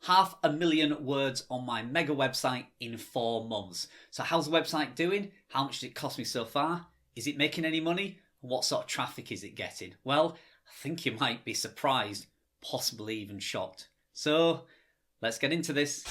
500,000 words on my mega website in 4 months. So how's the website doing? How much did it cost me so far? Is it making any money? What sort of traffic is it getting? Well, I think you might be surprised, possibly even shocked. So let's get into this.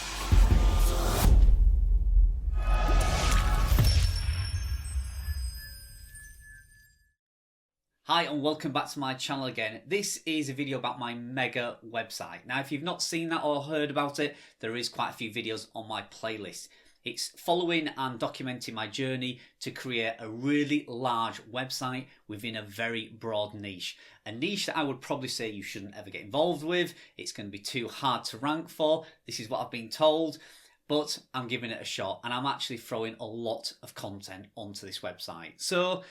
Hi and welcome back to my channel again. This is a video about my mega website. Now if you've not seen that or heard about it, there is quite a few videos on my playlist. It's following and documenting my journey to create a really large website within a very broad niche. A niche that I would probably say you shouldn't ever get involved with. It's going to be too hard to rank for. This is what I've been told. But I'm giving it a shot and I'm actually throwing a lot of content onto this website. So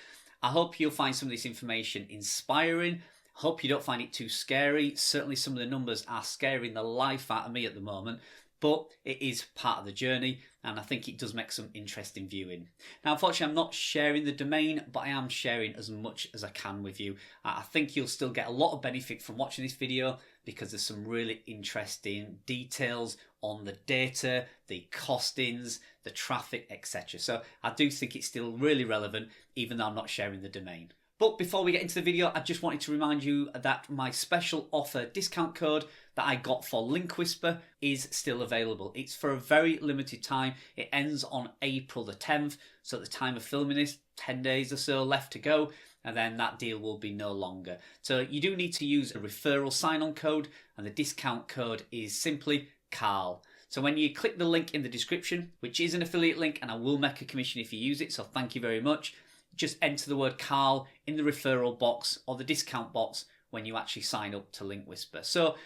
I hope you'll find some of this information inspiring. I hope you don't find it too scary. Certainly some of the numbers are scaring the life out of me at the moment, but it is part of the journey and I think it does make some interesting viewing. Now unfortunately I'm not sharing the domain, but I am sharing as much as I can with you. I think you'll still get a lot of benefit from watching this video because there's some really interesting details on the data, the costings, the traffic, etc. So I do think it's still really relevant even though I'm not sharing the domain. But before we get into the video, I just wanted to remind you that my special offer discount code that I got for Linkwhipser is still available. It's for a very limited time. It ends on April the 10th. So at the time of filming this, 10 days or so left to go. And then that deal will be no longer. So you do need to use a referral sign-on code and the discount code is simply Carl. So when you click the link in the description, which is an affiliate link and I will make a commission if you use it, so thank you very much, just enter the word Carl in the referral box or the discount box when you actually sign up to Linkwhipser. So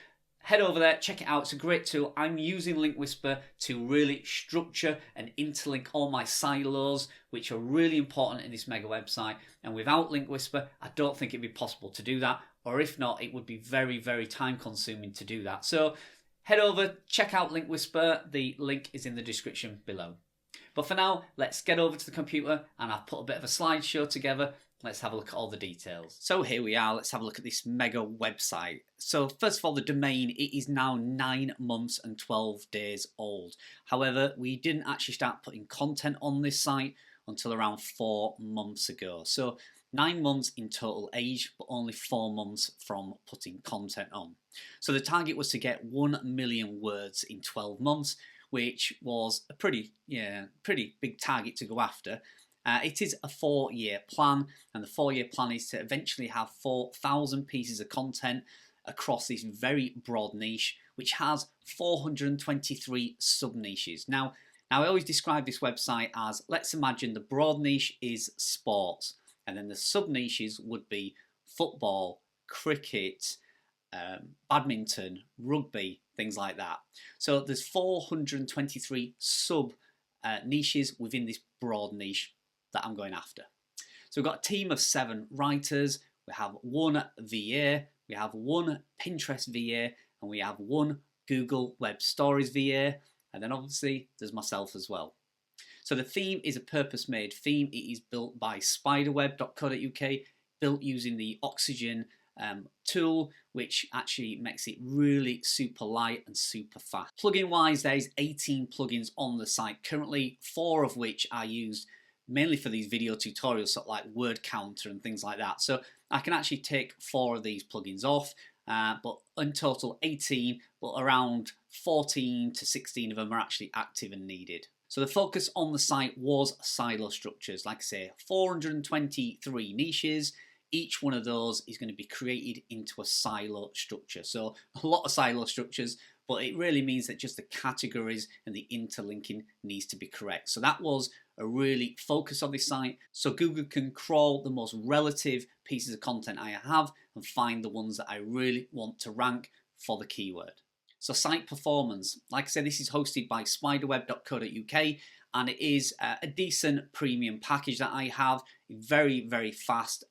head over there, check it out, it's a great tool. I'm using Linkwhipser to really structure and interlink all my silos, which are really important in this mega website. And without Linkwhipser, I don't think it'd be possible to do that. Or if not, it would be very, very time consuming to do that. So head over, check out Linkwhipser. The link is in the description below. But for now, let's get over to the computer and I've put a bit of a slideshow together. Let's have a look at all the details. So here we are, let's have a look at this mega website. So first of all, the domain, it is now 9 months and 12 days old. However, we didn't actually start putting content on this site until around 4 months ago. So 9 months in total age, but only 4 months from putting content on. So the target was to get 1 million words in 12 months, which was a pretty big target to go after. It is a 4-year plan, and the 4-year plan is to eventually have 4,000 pieces of content across this very broad niche, which has 423 sub-niches. Now I always describe this website as, let's imagine the broad niche is sports, and then the sub-niches would be football, cricket, badminton, rugby, things like that. So there's 423 sub niches within this broad niche that I'm going after. So we've got a team of 7 writers, we have 1 VA, we have 1 Pinterest VA, and we have 1 Google Web Stories VA, and then obviously there's myself as well. So the theme is a purpose-made theme. It is built by spiderweb.co.uk, built using the Oxygen tool, which actually makes it really super light and super fast. Plugin wise, there's 18 plugins on the site currently, 4 of which are used mainly for these video tutorials, sort of like word counter and things like that. So I can actually take 4 of these plugins off, but in total 18, but around 14 to 16 of them are actually active and needed. So the focus on the site was silo structures. Like I say, 423 niches. Each one of those is going to be created into a silo structure. So a lot of silo structures, but it really means that just the categories and the interlinking needs to be correct. So that was a really focus of this site. So Google can crawl the most relative pieces of content I have and find the ones that I really want to rank for the keyword. So site performance, like I said, this is hosted by spiderweb.co.uk and it is a decent premium package that I have. Very, very fast,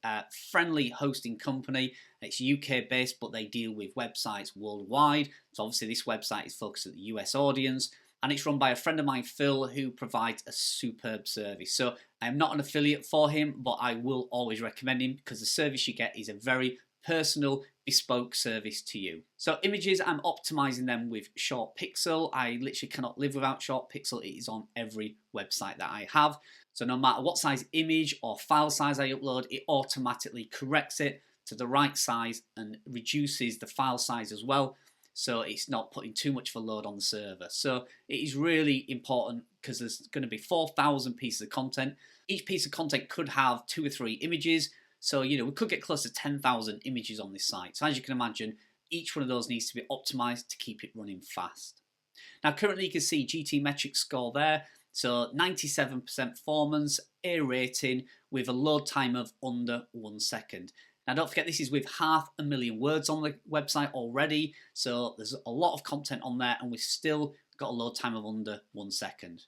friendly hosting company. It's UK based, but they deal with websites worldwide. So obviously this website is focused at the US audience. And it's run by a friend of mine, Phil, who provides a superb service. So I'm not an affiliate for him, but I will always recommend him because the service you get is a very personal bespoke service to you. So images, I'm optimizing them with Warrping. I literally cannot live without Warrping. It is on every website that I have. So no matter what size image or file size I upload, it automatically corrects it to the right size and reduces the file size as well, so it's not putting too much of a load on the server. So it is really important because there's going to be 4,000 pieces of content. Each piece of content could have 2 or 3 images, so we could get close to 10,000 images on this site. So as you can imagine, each one of those needs to be optimized to keep it running fast. Now currently you can see GT metrics score there, so 97% performance, A rating with a load time of under 1 second. Now don't forget, this is with 500,000 words on the website already, so there's a lot of content on there and we've still got a load time of under 1 second.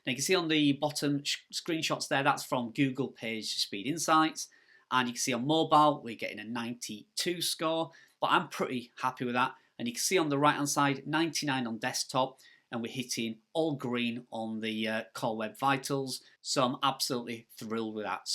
Now you can see on the bottom screenshots there, that's from Google Page Speed Insights, and you can see on mobile we're getting a 92 score, but I'm pretty happy with that. And you can see on the right hand side 99 on desktop, and we're hitting all green on the Core Web Vitals, so I'm absolutely thrilled with that.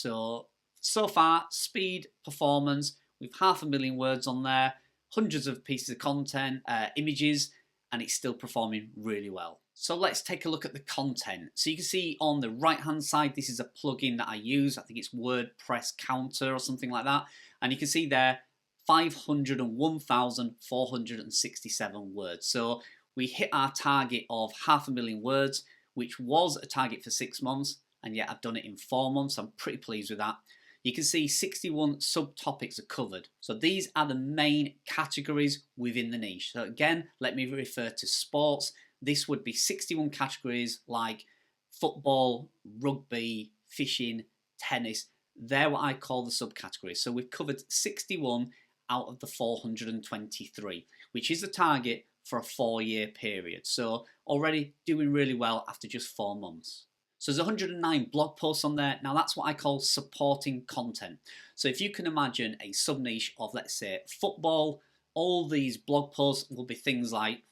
So far, speed, performance, with 500,000 words on there, hundreds of pieces of content, images, and it's still performing really well. So let's take a look at the content. So you can see on the right hand side, this is a plugin that I use. I think it's WordPress Counter or something like that. And you can see there 501,467 words. So we hit our target of 500,000 words, which was a target for 6 months, and yet I've done it in 4 months. I'm pretty pleased with that. You can see 61 subtopics are covered. So these are the main categories within the niche. So again, let me refer to sports. This would be 61 categories like football, rugby, fishing, tennis. They're what I call the subcategories. So we've covered 61 out of the 423, which is the target for a 4-year period. So already doing really well after just 4 months. So there's 109 blog posts on there. Now that's what I call supporting content. So if you can imagine a sub niche of, let's say, football, all these blog posts will be things like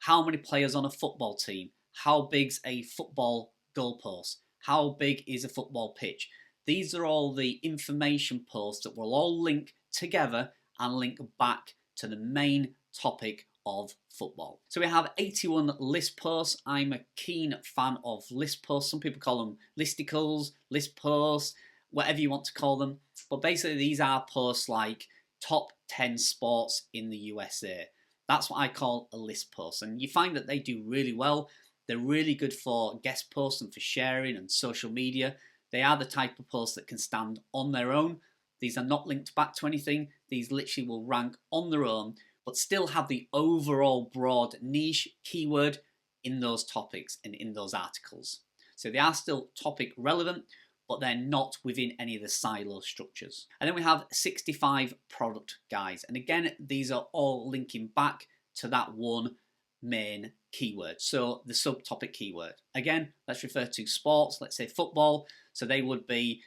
how many players on a football team, how big's a football goalpost, how big is a football pitch. These are all the information posts that will all link together and link back to the main topic of football. So we have 81 list posts. I'm a keen fan of list posts. Some people call them listicles, list posts, whatever you want to call them. But basically these are posts like top 10 sports in the USA. That's what I call a list post. And you find that they do really well. They're really good for guest posts and for sharing and social media. They are the type of posts that can stand on their own. These are not linked back to anything. These literally will rank on their own, but still have the overall broad niche keyword in those topics and in those articles. So they are still topic relevant, but they're not within any of the silo structures. And then we have 65 product guides. And again, these are all linking back to that one main keyword. So the subtopic keyword. Again, let's refer to sports, let's say football. So they would be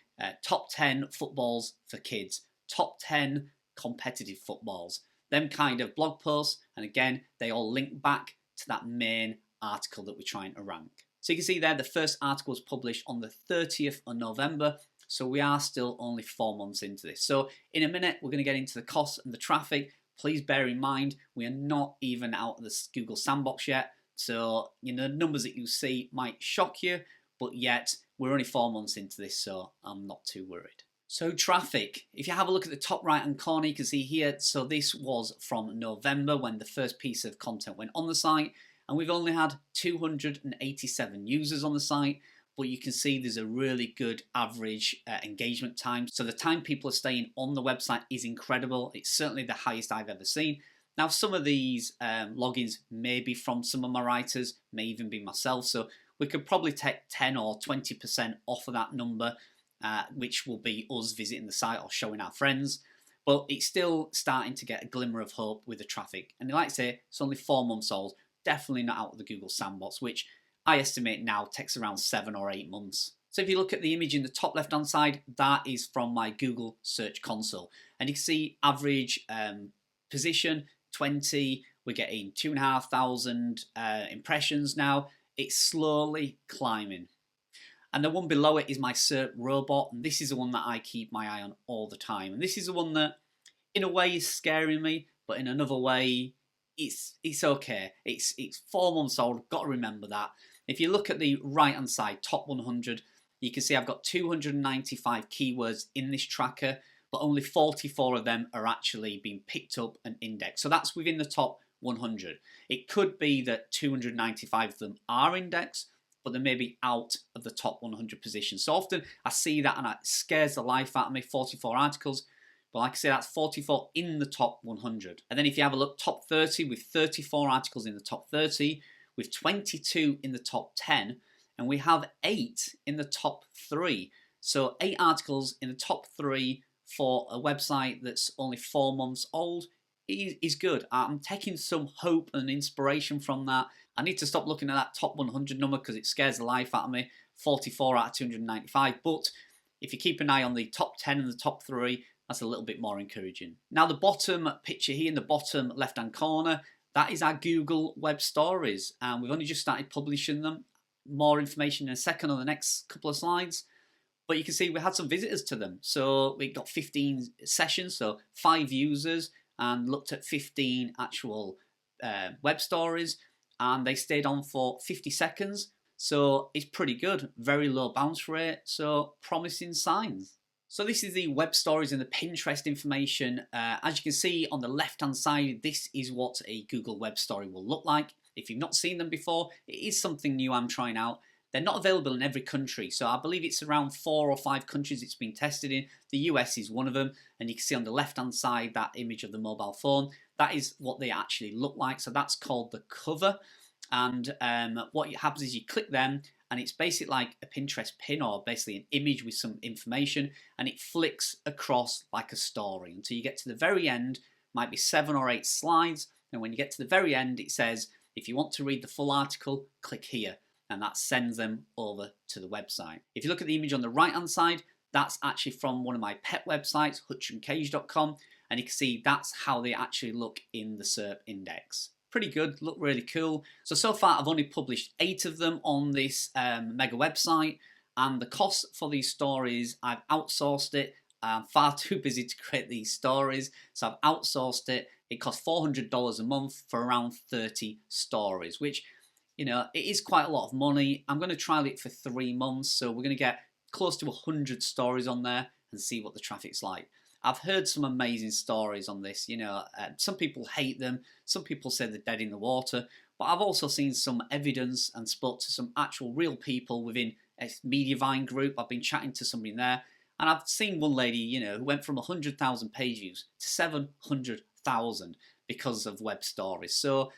top 10 footballs for kids, top 10 competitive footballs, them kind of blog posts. And again, they all link back to that main article that we're trying to rank. So you can see there, the first article was published on the 30th of November. So we are still only 4 months into this. So in a minute, we're going to get into the costs and the traffic. Please bear in mind, we are not even out of the Google sandbox yet. So, the numbers that you see might shock you, but yet we're only 4 months into this, so I'm not too worried. So traffic, if you have a look at the top right hand corner, you can see here, so this was from November when the first piece of content went on the site, and we've only had 287 users on the site, but you can see there's a really good average engagement time. So the time people are staying on the website is incredible. It's certainly the highest I've ever seen. Now, some of these logins may be from some of my writers, may even be myself, so we could probably take 10 or 20% off of that number, which will be us visiting the site or showing our friends. But it's still starting to get a glimmer of hope with the traffic. And like I say, it's only 4 months old, definitely not out of the Google sandbox, which I estimate now takes around 7 or 8 months. So if you look at the image in the top left hand side, that is from my Google Search Console. And you can see average position, 20, we're getting 2,500 impressions now. It's slowly climbing. And the one below it is my Search Robot, and this is the one that I keep my eye on all the time. And this is the one that In a way it's scaring me, but in another way it's okay. It's 4 months old, got to remember that. If you look at the right hand side, top 100, you can see I've got 295 keywords in this tracker, but only 44 of them are actually being picked up and indexed. So that's within the top 100. It could be that 295 of them are indexed, but they may be out of the top 100 positions. So often I see that and it scares the life out of me, 44 articles. But like I say, that's 44 in the top 100. And then if you have a look, top 30 with 34 articles in the top 30, with 22 in the top 10, and we have 8 in the top 3. So 8 articles in the top 3 for a website that's only 4 months old is good. I'm taking some hope and inspiration from that. I need to stop looking at that top 100 number because it scares the life out of me, 44 out of 295. But if you keep an eye on the top 10 and the top 3, that's a little bit more encouraging. Now the bottom picture here in the bottom left hand corner, that is our Google web stories, and we've only just started publishing them. More information in a second on the next couple of slides, but you can see we had some visitors to them. So we got 15 sessions, so 5 users, and looked at 15 actual web stories, and they stayed on for 50 seconds. So it's pretty good, very low bounce rate, so promising signs. So this is the web stories and the Pinterest information. As you can see on the left hand side, this is what a Google web story will look like. If you've not seen them before, it is something new I'm trying out. They're not available in every country, so I believe it's around 4 or 5 countries it's been tested in. The US is one of them, and you can see on the left hand side that image of the mobile phone. That is what they actually look like, so that's called the cover. And what happens is you click them, and it's basically like a Pinterest pin, or basically an image with some information, and it flicks across like a story until you get to the very end. Might be 7 or 8 slides, and when you get to the very end it says, if you want to read the full article, click here, and that sends them over to the website. If you look at the image on the right hand side, that's actually from one of my pet websites, hutchandcage.com, and you can see that's how they actually look in the SERP index. Pretty good, look really cool. So far I've only published 8 of them on this mega website, and the cost for these stories, I've outsourced it. I'm far too busy to create these stories, so I've outsourced it. It costs $400 a month for around 30 stories, which, you know, it is quite a lot of money. I'm going to trial it for 3 months, so we're going to get close to 100 stories on there and see what the traffic's like. I've heard some amazing stories on this, you know, some people hate them, some people say they're dead in the water, but I've also seen some evidence and spoke to some actual real people within a Mediavine group. I've been chatting to somebody in there, and I've seen one lady, you know, who went from 100,000 page views to 700,000 because of web stories. So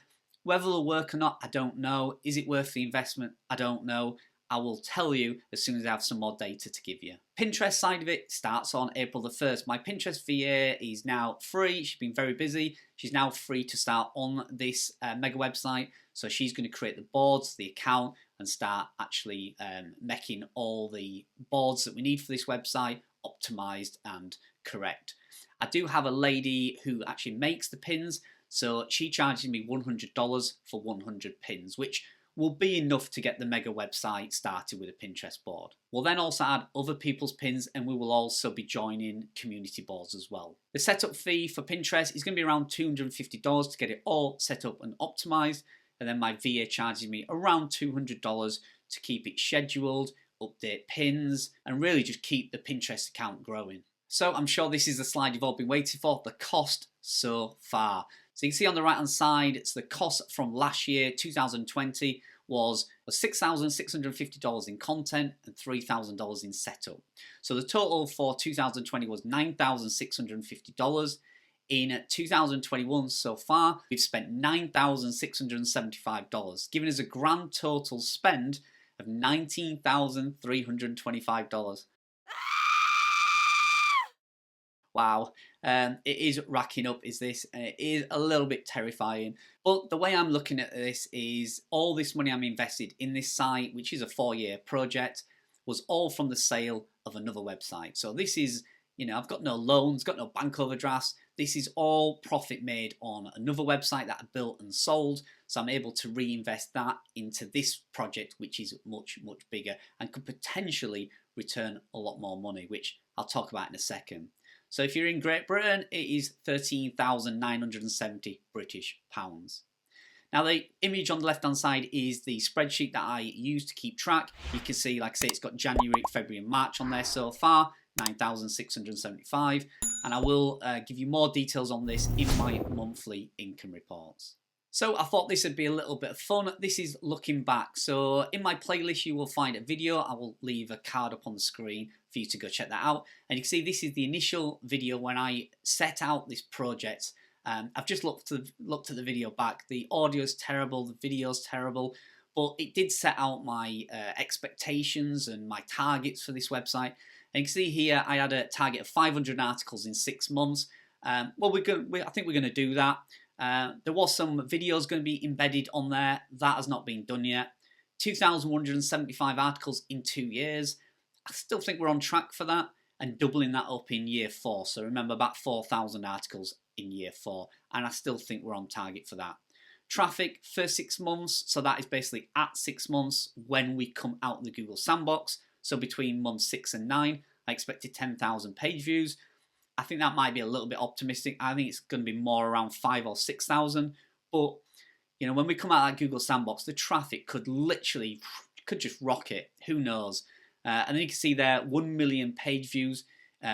whether they'll work or not, I don't know. Is it worth the investment? I don't know. I will tell you as soon as I have some more data to give you. Pinterest side of it starts on April the 1st. My Pinterest VA is now free. She's been very busy. She's now free to start on this mega website. So she's going to create the boards, the account, and start actually making all the boards that we need for this website optimized and correct. I do have a lady who actually makes the pins. So she charges me $100 for 100 pins, which will be enough to get the mega website started with a Pinterest board. We'll then also add other people's pins, and we will also be joining community boards as well. The setup fee for Pinterest is going to be around $250 to get it all set up and optimized, and then my VA charges me around $200 to keep it scheduled, update pins, and really just keep the Pinterest account growing. So I'm sure this is the slide you've all been waiting for, the cost so far. So you can see on the right hand side, it's the cost from last year, 2020, was $6,650 in content and $3,000 in setup. So the total for 2020 was $9,650. In 2021 so far, we've spent $9,675, giving us a grand total spend of $19,325. Wow, it is racking up, is this, and it is a little bit terrifying. But the way I'm looking at this is all this money I'm invested in this site, which is a 4-year project, was all from the sale of another website. So this is, you know, I've got no loans, got no bank overdrafts. This is all profit made on another website that I built and sold. So I'm able to reinvest that into this project, which is much, much bigger and could potentially return a lot more money, which I'll talk about in a second. So if you're in Great Britain, it is 13,970 British pounds. Now the image on the left hand side is the spreadsheet that I use to keep track. You can see, like I say, it's got January, February and March on there so far, 9,675, and I will give you more details on this in my monthly income reports. So I thought this would be a little bit of fun. This is looking back. So in my playlist you will find a video. I will leave a card up on the screen for you to go check that out. And you can see this is the initial video when I set out this project. I've just looked at the video back. The audio's terrible, the video's terrible, but it did set out my expectations and my targets for this website. And you can see here I had a target of 500 articles in 6 months. Well, I think we're going to do that. There was some videos going to be embedded on there. That has not been done yet. 2,175 articles in 2 years. I still think we're on track for that, and doubling that up in year 4. So remember, about 4,000 articles in year 4, and I still think we're on target for that. Traffic for 6 months, so that is basically at 6 months when we come out of the Google sandbox. So between months 6 and 9, I expected 10,000 page views. I think that might be a little bit optimistic. I think it's going to be more around 5,000 or 6,000. But you know, when we come out of that Google sandbox, the traffic could just rocket. Who knows? And then you can see there, 1 million page views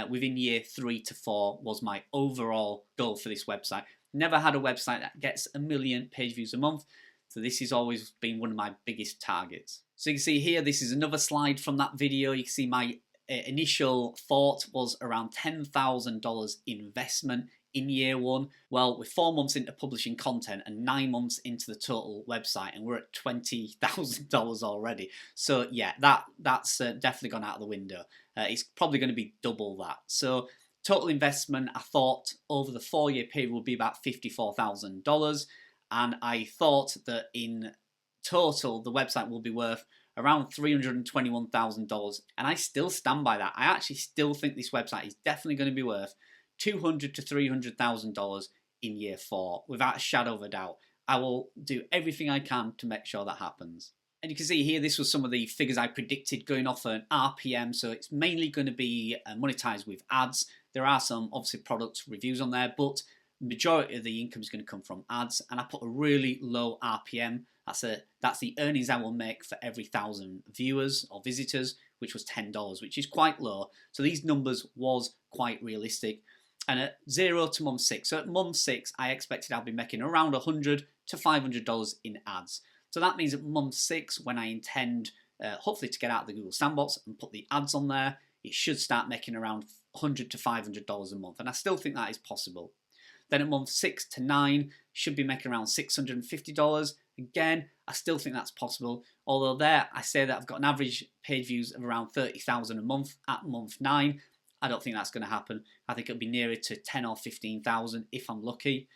within year 3 to 4 was my overall goal for this website. Never had a website that gets 1 million page views a month. So this has always been one of my biggest targets. So you can see here, this is another slide from that video. You can see my initial thought was around $10,000 investment in year 1. Well, we're 4 months into publishing content and 9 months into the total website, and we're at $20,000 already. So yeah, that's definitely gone out of the window. It's probably going to be double that. So total investment, I thought over the 4-year period would be about $54,000, and I thought that in total the website will be worth around $321,000, and I still stand by that. I actually still think this website is definitely going to be worth $200,000 to $300,000 in year 4, without a shadow of a doubt. I will do everything I can to make sure that happens. And you can see here, this was some of the figures I predicted going off an RPM, so it's mainly going to be monetized with ads. There are some obviously product reviews on there, but the majority of the income is going to come from ads, and I put a really low RPM. That's the earnings I will make for every 1,000 viewers or visitors, which was $10, which is quite low. So these numbers was quite realistic. And at 0 to month 6, so at month 6, I expected I'll be making around $100 to $500 in ads. So that means at month 6, when I intend hopefully to get out of the Google sandbox and put the ads on there, it should start making around $100 to $500 a month. And I still think that is possible. Then at month 6 to 9, should be making around $650. Again, I still think that's possible. Although there, I say that I've got an average page views of around 30,000 a month at month 9. I don't think that's going to happen. I think it'll be nearer to 10 or 15,000 if I'm lucky.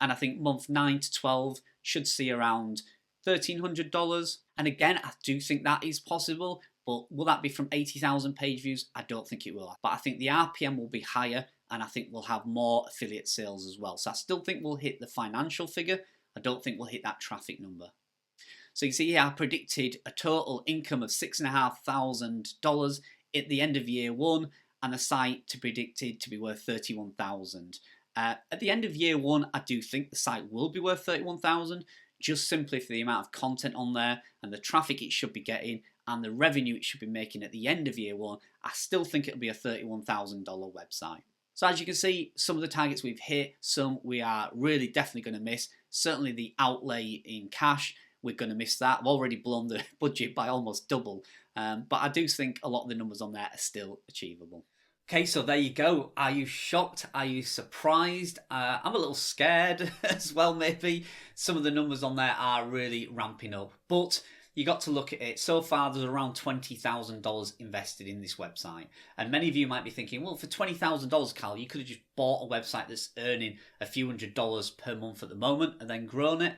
And I think month 9 to 12 should see around $1,300. And again, I do think that is possible. But will that be from 80,000 page views? I don't think it will. But I think the RPM will be higher, and I think we'll have more affiliate sales as well. So I still think we'll hit the financial figure. I don't think we'll hit that traffic number. So you can see here, I predicted a total income of $6,500 at the end of year 1, and the site predicted to be worth $31,000. At the end of year 1, I do think the site will be worth $31,000, just simply for the amount of content on there and the traffic it should be getting and the revenue it should be making at the end of year 1. I still think it'll be a $31,000 website. So as you can see, some of the targets we've hit, some we are really definitely going to miss. Certainly the outlay in cash, we're going to miss that. I've already blown the budget by almost double. But I do think a lot of the numbers on there are still achievable. Okay, so there you go. Are you shocked? Are you surprised? I'm a little scared as well, maybe. Some of the numbers on there are really ramping up. But you got to look at it. So far, there's around $20,000 invested in this website. And many of you might be thinking, well, for $20,000, Carl, you could have just bought a website that's earning a few $100s per month at the moment and then grown it.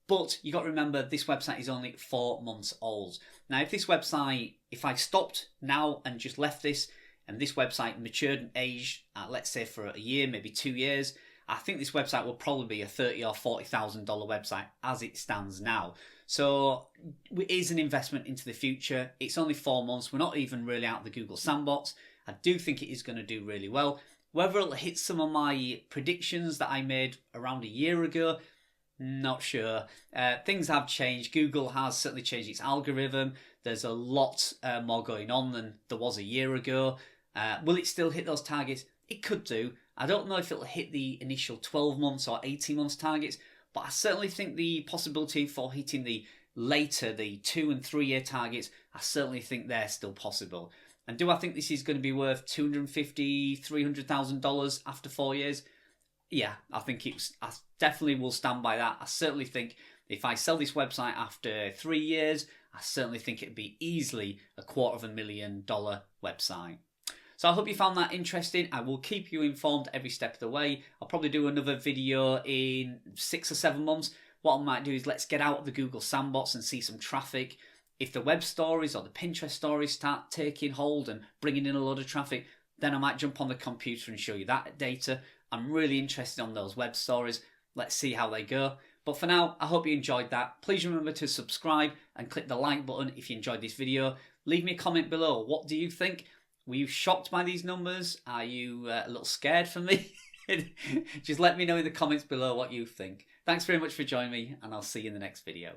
But you got to remember, this website is only 4 months old. Now, if I stopped now and just left this, and this website matured and aged, let's say for a year, maybe 2 years, I think this website will probably be a $30,000 or $40,000 website as it stands now. So it is an investment into the future. It's only 4 months. We're not even really out of the Google sandbox. I do think it is going to do really well. Whether it'll hit some of my predictions that I made around a year ago, not sure. Things have changed. Google has certainly changed its algorithm. There's a lot more going on than there was a year ago. Will it still hit those targets? It could do. I don't know if it'll hit the initial 12 months or 18 months targets, but I certainly think the possibility for hitting the later, the 2 and 3 year targets, I certainly think they're still possible. And do I think this is going to be worth $250,000, $300,000 after 4 years? Yeah, I think I definitely will stand by that. I certainly think if I sell this website after 3 years, I certainly think it'd be easily a $250,000 website. So I hope you found that interesting. I will keep you informed every step of the way. I'll probably do another video in 6 or 7 months. What I might do is let's get out of the Google sandbox and see some traffic. If the web stories or the Pinterest stories start taking hold and bringing in a lot of traffic, then I might jump on the computer and show you that data. I'm really interested on those web stories. Let's see how they go. But for now, I hope you enjoyed that. Please remember to subscribe and click the like button if you enjoyed this video. Leave me a comment below. What do you think? Were you shocked by these numbers? Are you a little scared for me? Just let me know in the comments below what you think. Thanks very much for joining me, and I'll see you in the next video.